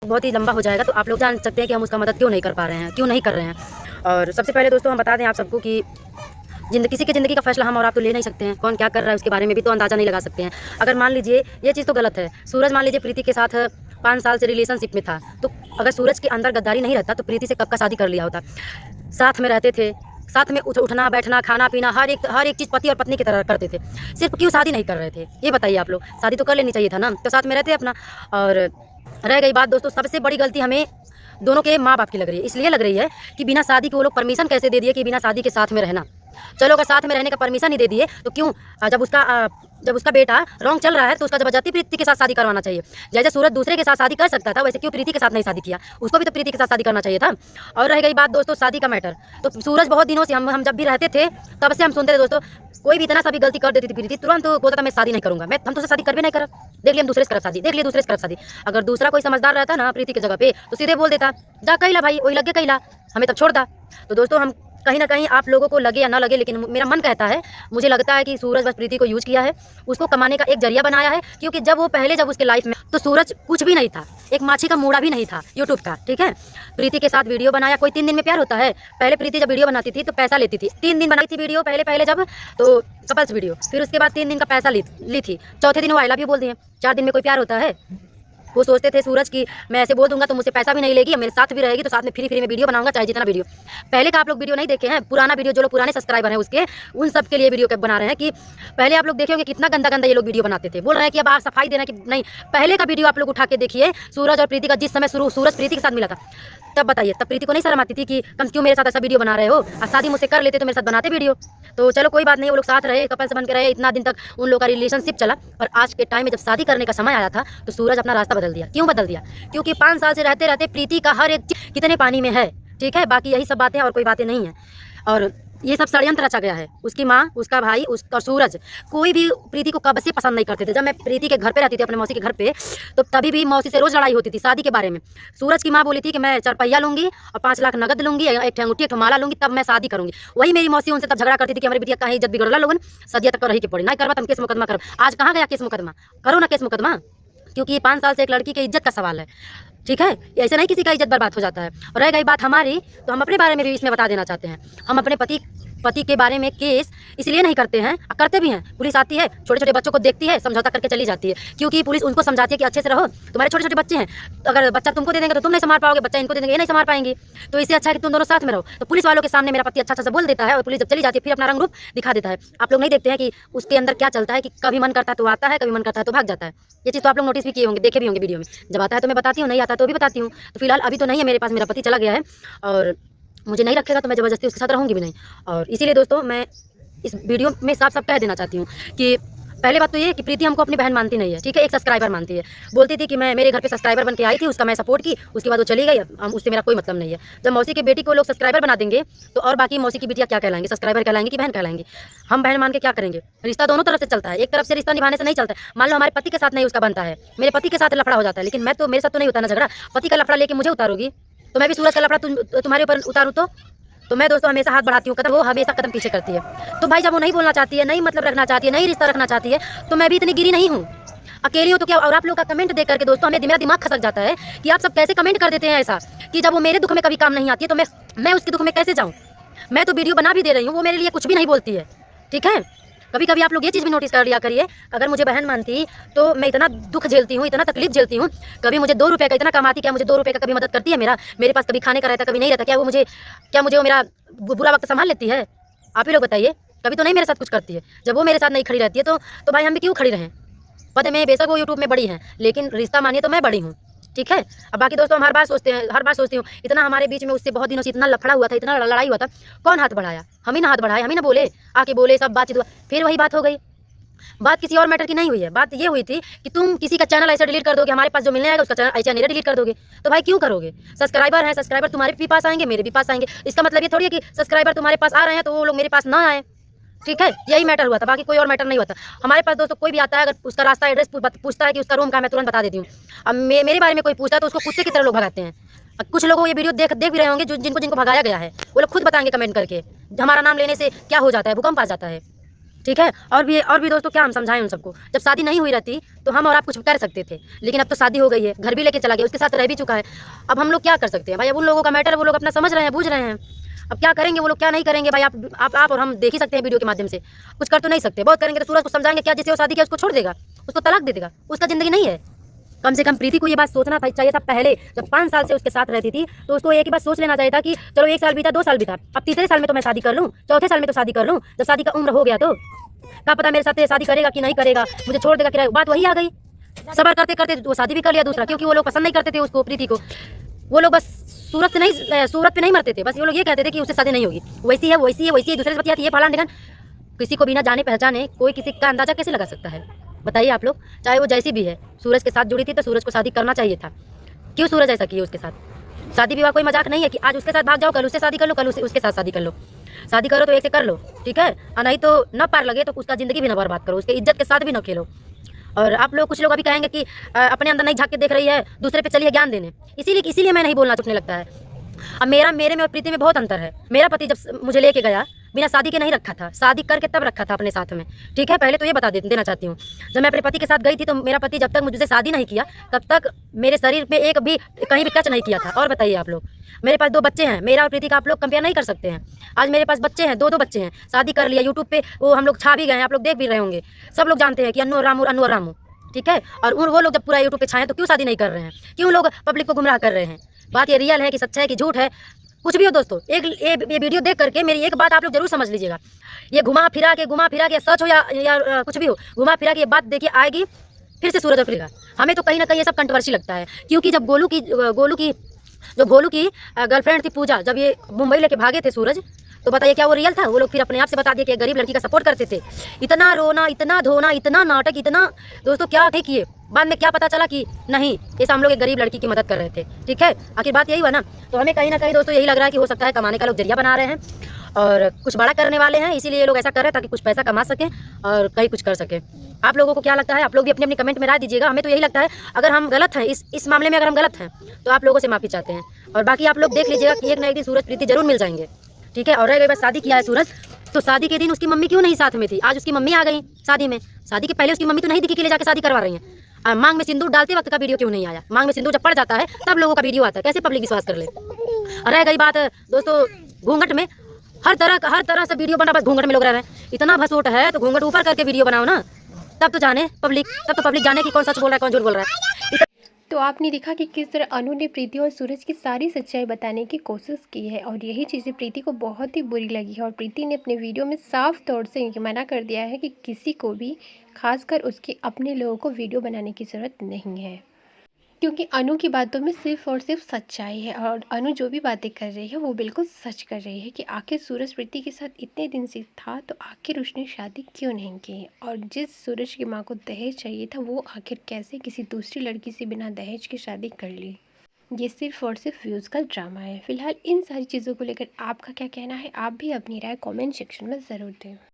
बहुत ही लंबा हो जाएगा, तो आप लोग जान सकते हैं कि हम उसका मदद क्यों नहीं कर पा रहे हैं, क्यों नहीं कर रहे हैं। और सबसे पहले दोस्तों हम बता दें आप सबको कि किसी की ज़िंदगी का फैसला हम और आप तो ले नहीं सकते हैं। कौन क्या कर रहा है उसके बारे में भी तो अंदाज़ा नहीं लगा सकते हैं। अगर मान लीजिए ये चीज़ तो गलत है, सूरज मान लीजिए प्रीति के साथ 5 साल से रिलेशनशिप में था, तो अगर सूरज के अंदर गद्दारी नहीं रहता तो प्रीति से कब का शादी कर लिया होता। साथ में रहते थे, साथ में उठना बैठना खाना पीना हर एक चीज़ पति और पत्नी की तरह करते थे। सिर्फ क्यों शादी नहीं कर रहे थे, ये बताइए आप लोग। शादी तो कर लेनी चाहिए था ना, तो साथ में रहते अपना। और रह गई बात दोस्तों, सबसे बड़ी गलती हमें दोनों के माँ बाप की लग रही है। इसलिए लग रही है कि बिना शादी के वो लोग परमिशन कैसे दे दिए कि बिना शादी के साथ में रहना। चलो अगर साथ में रहने का परमिशन ही दे दिए तो क्यों, जब उसका बेटा रॉन्ग चल रहा है तो उसका जबरदस्ती प्रीति के साथ शादी करवाना चाहिए। जैसे सूरज दूसरे के साथ शादी कर सकता था, वैसे क्यों प्रीति के साथ नहीं शादी किया, उसको भी तो प्रीति के साथ शादी करना चाहिए था। और रह गई बात दोस्तों शादी का मैटर, तो सूरज बहुत दिनों से हम जब भी रहते थे तब से हम सुनते थे दोस्तों, कोई भी इतना सा भी गलती कर देती थी प्रीति तुरंत तो बोलता था मैं शादी नहीं करूंगा, हम तुझसे शादी कर भी नहीं कर, देख लिया हम दूसरे से करब शादी, देख लिया दूसरे से करब शादी। अगर दूसरा कोई समझदार रहता ना प्रीति की जगह पे तो सीधे बोल देता जा कैला भाई, वही लगे कैला, हमें तब छोड़ दा। तो दोस्तों हम कहीं ना कहीं आप लोगों को लगे या ना लगे, लेकिन मेरा मन कहता है, मुझे लगता है कि सूरज बस प्रीति को यूज़ किया है, उसको कमाने का एक जरिया बनाया है। क्योंकि जब उसके लाइफ में तो सूरज कुछ भी नहीं था, एक माछी का मूड़ा भी नहीं था यूट्यूब का, ठीक है। प्रीति के साथ वीडियो बनाया, कोई 3 दिन में प्यार होता है। पहले प्रीति जब वीडियो बनाती थी तो पैसा लेती थी, 3 दिन बनाई थी वीडियो पहले जब, तो कपल्स वीडियो, फिर उसके बाद 3 दिन का पैसा ली थी, चौथे दिन वो आई लव यू बोल दिए। 4 दिन में कोई प्यार होता है। वो सोचते थे सूरज की मैं ऐसे बोल दूंगा तो मुझसे पैसा भी नहीं लेगी, मेरे साथ भी रहेगी, तो साथ में फ्री में वीडियो बनाऊंगा चाहे जितना वीडियो। पहले का आप लोग वीडियो नहीं देखे हैं, पुराना वीडियो, जो लोग पुराने सब्सक्राइबर हैं उसके, उन सब के लिए वीडियो बना रहे हैं कि पहले आप लोग देखे होंगे कितना गंदा गंदा ये लोग वीडियो बनाते थे। बोल रहे हैं कि अब आप सफाई देना कि नहीं, पहले का वीडियो आप लोग उठा के देखिए, सूरज और प्रीति का, जिस समय सूरज प्रीति के साथ मिला था, तब बताइए तब प्रीति को नहीं शर्म आती थी कि कम क्यों मेरे साथ ऐसा वीडियो बना रहे हो, और शादी मुझसे कर लेते तो मेरे साथ बनाते वीडियो। तो चलो कोई बात नहीं, वो लोग साथ रहे, कपल से बन के रहे, इतना दिन तक उन लोगों का रिलेशनशिप चला। और आज के टाइम में जब शादी करने का समय आया था तो सूरज अपना रास्ता बदल दिया। क्यों बदल दिया? क्योंकि 5 साल से रहते रहते प्रीति का हर एक चीज कितने पानी में है, ठीक है। बाकी यही सब बातें और कोई बातें नहीं है। और ये सब षड्यंत्र रचा गया है। उसकी माँ, उसका भाई, और सूरज, कोई भी प्रीति को कब से पसंद नहीं करते थे। जब मैं प्रीति के घर पे रहती थी, अपने मौसी के घर पे, तो तभी भी मौसी से रोज लड़ाई होती थी शादी के बारे में। सूरज की माँ बोली थी कि मैं 4 पहिया लूंगी और 5 लाख नगद लूंगी, एक अंगूठी, एक माला लूंगी, तब मैं शादी करूंगी। वही मेरी मौसी उनसे तब झगड़ा करती थी कि हमारी बिटिया कहीं इज्जत बिगड़ला लोगन, सदिया तक रही के पड़ी, नहीं करवा तुम केस मुकदमा करो। आज कहाँ गया केस मुकदमा? करो ना केस मुकदमा, क्योंकि ये 5 साल से एक लड़की की इज्जत का सवाल है, ठीक है। ऐसे नहीं किसी का इज्जत बर्बाद हो जाता है। और रह गई बात हमारी, तो हम अपने बारे में भी इसमें बता देना चाहते हैं। हम अपने पति के बारे में केस इसलिए नहीं करते हैं, करते भी हैं। पुलिस आती है, छोटे छोटे बच्चों को देखती है, समझौता करके चली जाती है, क्योंकि पुलिस उनको समझाती है कि अच्छे से रहो, तुम्हारे छोटे छोटे बच्चे हैं, तो अगर बच्चा तुमको दे देंगे तो तुम नहीं संभाल पाओगे, बच्चा इनको दे देंगे ये नहीं संभाल पाएंगी, तो इससे अच्छा है कि तुम दोनों साथ में रहो। तो पुलिस वालों के सामने मेरा पति अच्छा अच्छा से बोल देता है, और पुलिस जब चली जाती है फिर अपना रंग रूप दिखा देता है। आप लोग नहीं देखते हैं कि उसके अंदर क्या चलता है, कि कभी मन करता है तो आता है, कभी मन करता है तो भाग जाता है। ये चीज़ तो आप लोग नोटिस भी किए होंगे, देखे भी होंगे वीडियो में। जब आता है तो मैं बताती हूँ, नहीं आता तो भी बताती हूँ। तो फिलहाल अभी तो नहीं है मेरे पास, मेरा पति चला गया है और मुझे नहीं रखेगा तो मैं ज़बरदस्ती उसके साथ रहूँगी भी नहीं। और इसीलिए दोस्तों मैं इस वीडियो में साफ साफ कह देना चाहती हूँ कि पहले बात तो ये कि प्रीति हमको अपनी बहन मानती नहीं है, ठीक है। एक सब्सक्राइबर मानती है, बोलती थी कि मैं मेरे घर पे सब्सक्राइबर बन के आई थी, उसका मैं सपोर्ट की, उसके बाद वो चली गई, उससे मेरा कोई मतलब नहीं है। जब मौसी की बेटी को लोग सब्सक्राइबर बना देंगे तो और बाकी मौसी की बेटियाँ क्या कहलाएंगी, सब्सक्राइबर कहलाएंगी कि बहन कहलाएंगी? हम बहन मान के क्या करेंगे? रिश्ता दोनों तरफ से चलता है, एक तरफ से रिश्ता निभाने से नहीं चलता है। मान लो हमारे पति के साथ नहीं उसका बनता है, मेरे पति के साथ लफड़ा हो जाता है, लेकिन मैं तो, मेरे साथ तो नहीं होता ना झगड़ा। पति का लफड़ा लेके मुझे उतारोगी तो मैं भी सूरज का लफड़ा तुम्हारे ऊपर उतारूँ तो मैं दोस्तों हमेशा हाथ बढ़ाती हूँ, कदम, वो हमेशा कदम पीछे करती है। तो भाई जब वो नहीं बोलना चाहती है, नहीं मतलब रखना चाहती है, नहीं रिश्ता रखना चाहती है, तो मैं भी इतनी गिरी नहीं हूँ, अकेली हूँ तो क्या। और आप लोग का कमेंट देख करके दोस्तों मेरा दिमाग खसक जाता है कि आप सब कैसे कमेंट कर देते हैं ऐसा, कि जब वो मेरे दुख में कभी काम नहीं आती है तो मैं उसके दुख में कैसे जाऊँ। मैं तो वीडियो बना भी दे रही हूँ, वो मेरे लिए कुछ भी नहीं बोलती है, ठीक है। कभी कभी आप लोग ये चीज़ भी नोटिस कर लिया करिए, अगर मुझे बहन मानती तो मैं इतना दुख झेलती हूँ, इतना तकलीफ झेलती हूँ, कभी मुझे 2 रुपये का इतना कमाती, क्या मुझे 2 रुपये का कभी मदद करती है? मेरे पास कभी खाने का रहता, कभी नहीं रहता, क्या वो मेरा बुरा वक्त संभाल लेती है? आप ही लोग बताइए। कभी तो नहीं मेरे साथ कुछ करती है। जब वो मेरे साथ नहीं खड़ी रहती है तो भाई हम भी क्यों खड़ी रहें? पता है बेशक वो यूट्यूब में बड़ी हैं, लेकिन रिश्ता मानिए तो मैं बड़ी हूँ, ठीक है। अब बाकी दोस्तों हम हर बार सोचती हूँ, इतना हमारे बीच में उससे बहुत दिनों से इतना लफड़ा हुआ था, इतना लड़ाई हुआ था, कौन हाथ बढ़ाया? हम ही ना हाथ बढ़ाए, हम ही ना बोले, आके बोले, सब बातचीत हुआ, फिर वही बात हो गई। बात किसी और मैटर की नहीं हुई है, बात ये हुई थी कि तुम किसी का चैनल ऐसा डिलीट कर दोगे, हमारे पास जो मिलने आएगा उसका चैनल ऐसा नहीं डिलीट कर दोगे, तो भाई क्यों करोगे? सब्सक्राइबर हैं, सब्सक्राइबर तुम्हारे भी पास आएंगे, मेरे भी पास आएंगे, इसका मतलब ये थोड़ी है कि सब्सक्राइबर तुम्हारे पास आ रहे हैं तो वो लोग मेरे पास ना आए, ठीक है। यही मैटर हुआ था, बाकी कोई और मैटर नहीं हुआ था। हमारे पास दोस्तों कोई भी आता है, अगर उसका रास्ता एड्रेस पूछता है कि उसका रूम का, मैं तुरंत बता देती हूँ। अब मेरे बारे में कोई पूछता है तो उसको कुत्ते की तरह लोग भगाते हैं। कुछ लोगों को ये वीडियो देख भी रहे होंगे, जिनको भगाया गया है, वो लोग खुद बताएंगे कमेंट करके, हमारा नाम लेने से क्या हो जाता है, भूकंप आ जाता है, ठीक है। और भी दोस्तों क्या हम समझाएं उन सबको, जब शादी नहीं हुई रहती तो हम और आप कुछ कर सकते थे, लेकिन अब तो शादी हो गई है, घर भी लेके चला गया, उसके साथ रह भी चुका है। अब हम लोग क्या कर सकते हैं भाई, अब उन लोगों का मैटर है, वो लोग अपना समझ रहे हैं, बूझ रहे हैं। अब क्या करेंगे वो लोग, क्या नहीं करेंगे भाई, आप और हम देख ही सकते हैं वीडियो के माध्यम से। कुछ कर तो नहीं सकते, बहुत करेंगे तो सूरज को समझाएंगे क्या, जिससे वो शादी किया उसको छोड़ देगा, उसको तलाक दे देगा, उसका जिंदगी नहीं है। कम से कम प्रीति को ये बात सोचना चाहिए था पहले, जब 5 साल से उसके साथ रहती थी तो उसको एक ही बात सोच लेना चाहिए था कि चलो 1 साल बीता, 2 साल बीता, अब तीसरे साल में तो मैं शादी कर लूँ, चौथे साल में तो शादी कर लूँ, जब शादी का उम्र हो गया तो क्या पता मेरे साथ शादी करेगा कि नहीं करेगा, मुझे छोड़ देगा, बात वही आ गई। सबर करते करते वो शादी भी कर लिया दूसरा, क्योंकि वो लोग पसंद नहीं करते थे उसको, प्रीति को। वो लोग बस सूरत पे नहीं मरते थे, बस वो लोग ये कहते थे कि उससे शादी नहीं होगी, वैसी है वैसी है वैसी है, दूसरे से बतियाती है, फलान ढिकान। किसी को बिना जाने पहचाने कोई किसी का अंदाजा कैसे लगा सकता है, बताइए आप लोग। चाहे वो जैसी भी है, सूरज के साथ जुड़ी थी तो सूरज को शादी करना चाहिए था। क्यों सूरज ऐसा किया उसके साथ? शादी विवाह कोई मजाक नहीं है कि आज उसके साथ भाग जाओ, कल उससे शादी कर लो, कल उसके साथ शादी कर लो। शादी करो तो एक से कर लो, ठीक है, और नहीं तो न पार लगे तो उसका ज़िंदगी भी ना बर्बाद करो, उसके इज्जत के साथ भी ना खेलो। और आप लोग, कुछ लोग अभी कहेंगे कि अपने अंदर नहीं झाँक के देख रही है, दूसरे पे चलिए ज्ञान देने, इसीलिए मैं नहीं बोलना चुपने लगता है। अब मेरे में और प्रीति में बहुत अंतर है। मेरा पति जब मुझे लेके गया, बिना शादी के नहीं रखा था, शादी करके तब रखा था अपने साथ में, ठीक है। पहले तो ये बता देना चाहती हूँ, जब मैं अपने पति के साथ गई थी तो मेरा पति जब तक मुझसे शादी नहीं किया तब तक मेरे शरीर पे एक भी कहीं भी टच नहीं किया था। और बताइए आप लोग, मेरे पास 2 बच्चे हैं, मेरा और प्रीति का आप लोग कंपेयर नहीं कर सकते हैं। आज मेरे पास बच्चे हैं, 2 बच्चे हैं, शादी कर लिया, यूट्यूब पे वो हम लोग छा भी गए हैं, आप लोग देख भी रहे होंगे, सब लोग जानते हैं कि अनु और रामू, ठीक है। और वो लोग जब पूरा यूट्यूब पे छाए तो क्यों शादी नहीं कर रहे हैं, क्यों लोग पब्लिक को गुमराह कर रहे हैं? बात ये रियल है कि सच्चा है कि झूठ है, कुछ भी हो दोस्तों। ये वीडियो देख करके मेरी एक बात आप लोग जरूर समझ लीजिएगा, ये घुमा फिरा के सच हो या कुछ भी हो, घुमा फिरा के ये बात देखिए आएगी, फिर से सूरज उठेगा। हमें तो कहीं ना कहीं ये सब कंट्रोवर्सी लगता है, क्योंकि जब गोलू की गर्लफ्रेंड थी पूजा, जब ये मुंबई लेके भागे थे सूरज, तो बताइए क्या वो रियल था? वो लोग फिर अपने आप से बता दिए कि गरीब लड़की का सपोर्ट करते थे। इतना रोना, इतना धोना, इतना नाटक, इतना दोस्तों क्या नहीं किए, बाद में क्या पता चला कि नहीं, ये हम लोग एक गरीब लड़की की मदद कर रहे थे, ठीक है। आखिर बात यही हुआ ना। तो हमें कहीं ना कहीं दोस्तों यही लग रहा है कि हो सकता है कमाने का लोग जरिया बना रहे हैं और कुछ बड़ा करने वाले हैं, इसीलिए ये लोग ऐसा कर रहे हैं ताकि कुछ पैसा कमा सकें और कहीं कुछ कर सकें। आप लोगों को क्या लगता है? आप लोग भी अपनी अपनी कमेंट में राय दीजिएगा। हमें तो यही लगता है, अगर हम गलत हैं इस मामले में, अगर हम गलत हैं तो आप लोगों से माफ़ी चाहते हैं। और बाकी आप लोग देख लीजिएगा कि एक ना एक दिन सूरज प्रीति जरूर मिल जाएंगे, ठीक है। और रह गई बात, शादी किया है सूरज, तो शादी के दिन उसकी मम्मी क्यों नहीं साथ में थी? आज उसकी मम्मी आ गई शादी में, शादी के पहले उसकी मम्मी तो नहीं दिखी कि ले जाकर शादी करवा रही है। मांग में सिंदूर डालते वक्त का वीडियो क्यों नहीं आया? मांग में सिंदूर जब पड़ जाता है तब लोगों का वीडियो आता है, कैसे पब्लिक विश्वास कर ले? और रह गई बात दोस्तों घूंघट में, हर तरह से वीडियो बना, बस घूंघट में लोग रह रहे हैं। इतना भसोट है तो घूंघट ऊपर करके वीडियो बनाओ ना, तब तो पब्लिक जाने की कौन सच बोल रहा है कौन झूठ बोल रहा है। तो आपने देखा कि किस तरह अनु ने प्रीति और सूरज की सारी सच्चाई बताने की कोशिश की है और यही चीज़ें प्रीति को बहुत ही बुरी लगी है। और प्रीति ने अपने वीडियो में साफ तौर से ये मना कर दिया है कि किसी को भी, खासकर उसके अपने लोगों को, वीडियो बनाने की ज़रूरत नहीं है, क्योंकि अनु की बातों में सिर्फ और सिर्फ सच्चाई है। और अनु जो भी बातें कर रही है वो बिल्कुल सच कर रही है कि आखिर सूरज प्रीति के साथ इतने दिन से था तो आखिर उसने शादी क्यों नहीं की, और जिस सूरज की माँ को दहेज चाहिए था वो आखिर कैसे किसी दूसरी लड़की से बिना दहेज की शादी कर ली। ये सिर्फ और सिर्फ व्यूज़ का ड्रामा है। फिलहाल इन सारी चीज़ों को लेकर आपका क्या कहना है? आप भी अपनी राय कमेंट सेक्शन में ज़रूर दें।